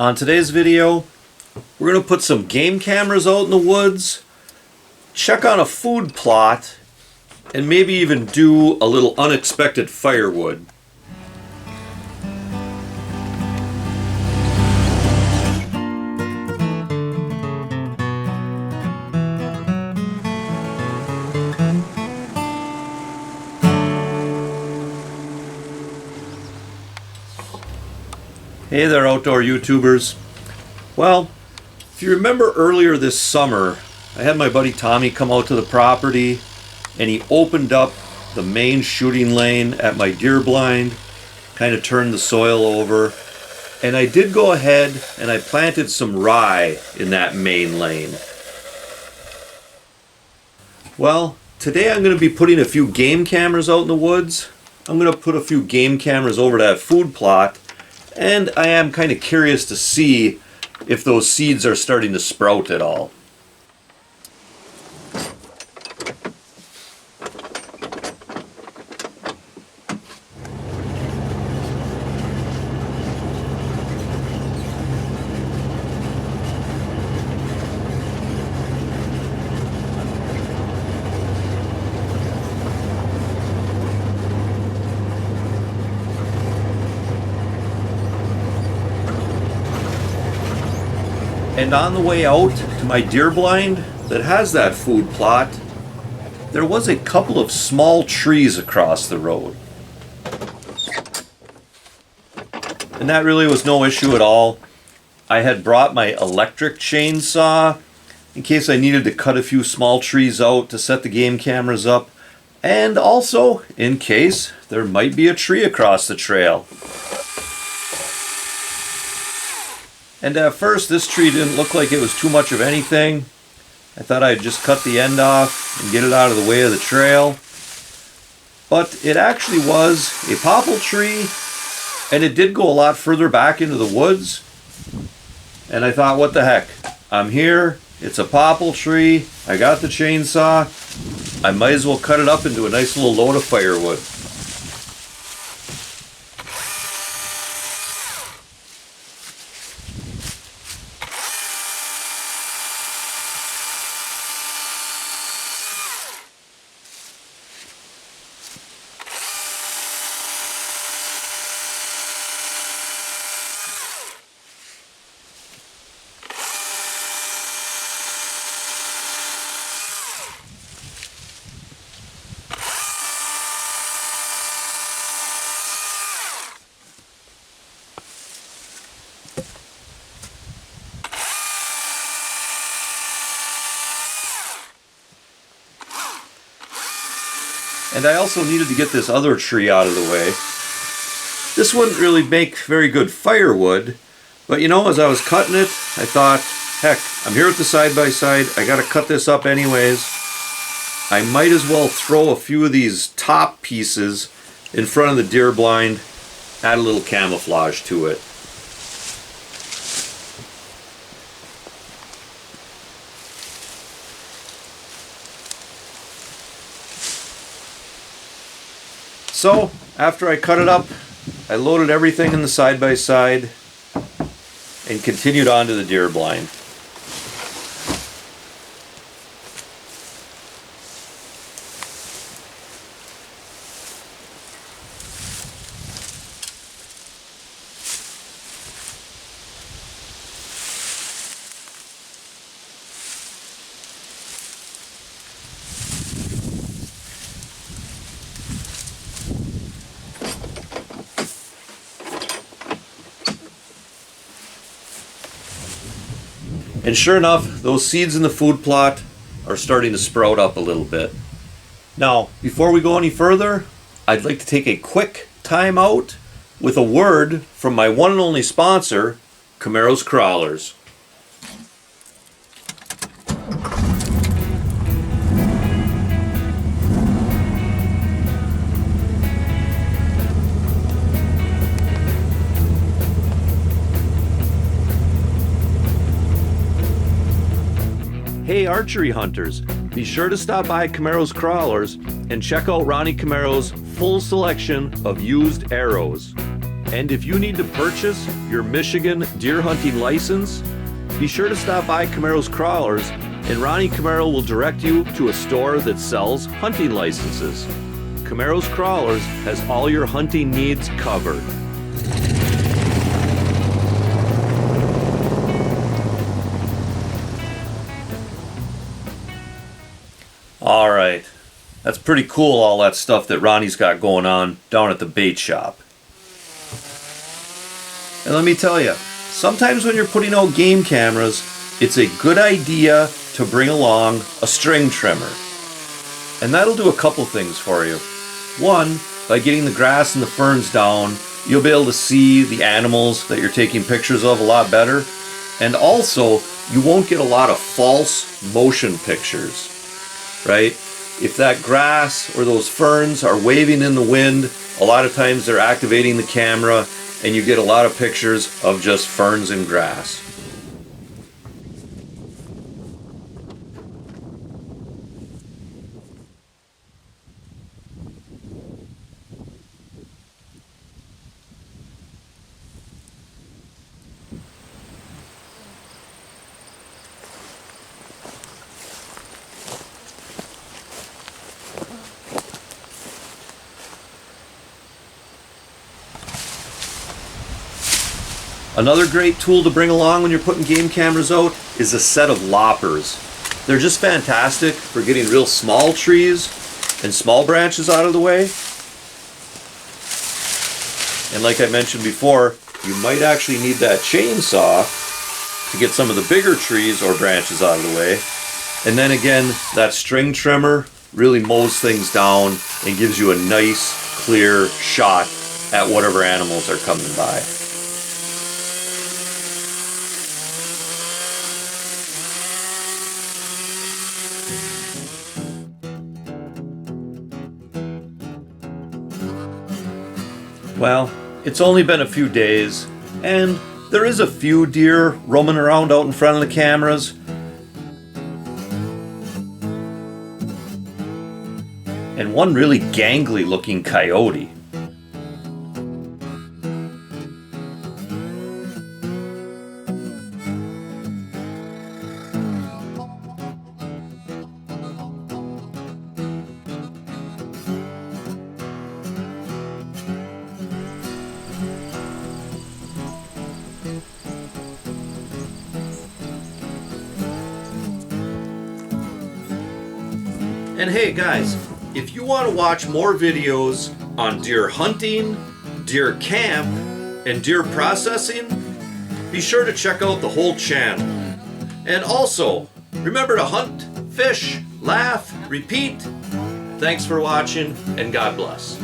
On today's video, we're going to put some game cameras out in the woods, check on a food plot, and maybe even do a little unexpected firewood. Hey there, outdoor YouTubers. Well, if you remember earlier this summer, I had my buddy Tommy come out to the property and he opened up the main shooting lane at my deer blind, kind of turned the soil over, and I did go ahead and I planted some rye in that main lane. Well, today I'm going to be putting a few game cameras out in the woods. I'm going to put a few game cameras over that food plot. And I am kind of curious to see if those seeds are starting to sprout at all. And on the way out to my deer blind that has that food plot, there was a couple of small trees across the road. And that really was no issue at all. I had brought my electric chainsaw in case I needed to cut a few small trees out to set the game cameras up, and also in case there might be a tree across the trail. And at first this tree didn't look like it was too much of anything. I thought I'd just cut the end off and get it out of the way of the trail. But it actually was a popple tree, and it did go a lot further back into the woods. And I thought, what the heck? I'm here, it's a popple tree, I got the chainsaw, I might as well cut it up into a nice little load of firewood. And I also needed to get this other tree out of the way. This wouldn't really make very good firewood, but you know, as I was cutting it, I thought, heck, I'm here at the side-by-side, I gotta cut this up anyways. I might as well throw a few of these top pieces in front of the deer blind, add a little camouflage to it. So, after I cut it up, I loaded everything in the side-by-side and continued on to the deer blind. And sure enough, those seeds in the food plot are starting to sprout up a little bit. Now, before we go any further, I'd like to take a quick time out with a word from my one and only sponsor, Camaro's Crawlers. Hey archery hunters, be sure to stop by Camaro's Crawlers and check out Ronnie Camaro's full selection of used arrows. And if you need to purchase your Michigan deer hunting license, be sure to stop by Camaro's Crawlers, and Ronnie Camaro will direct you to a store that sells hunting licenses. Camaro's Crawlers has all your hunting needs covered. All right, that's pretty cool, all that stuff that Ronnie's got going on down at the bait shop. And let me tell you, sometimes when you're putting out game cameras, it's a good idea to bring along a string trimmer. And that'll do a couple things for you. One, by getting the grass and the ferns down, you'll be able to see the animals that you're taking pictures of a lot better. And also, you won't get a lot of false motion pictures. Right? If that grass or those ferns are waving in the wind, a lot of times they're activating the camera and you get a lot of pictures of just ferns and grass. Another great tool to bring along when you're putting game cameras out is a set of loppers. They're just fantastic for getting real small trees and small branches out of the way. And like I mentioned before, you might actually need that chainsaw to get some of the bigger trees or branches out of the way. And then again, that string trimmer really mows things down and gives you a nice, clear shot at whatever animals are coming by. Well, it's only been a few days, and there is a few deer roaming around out in front of the cameras. And one really gangly looking coyote. And hey guys, if you want to watch more videos on deer hunting, deer camp, and deer processing, be sure to check out the whole channel. And also, remember to hunt, fish, laugh, repeat. Thanks for watching, and God bless.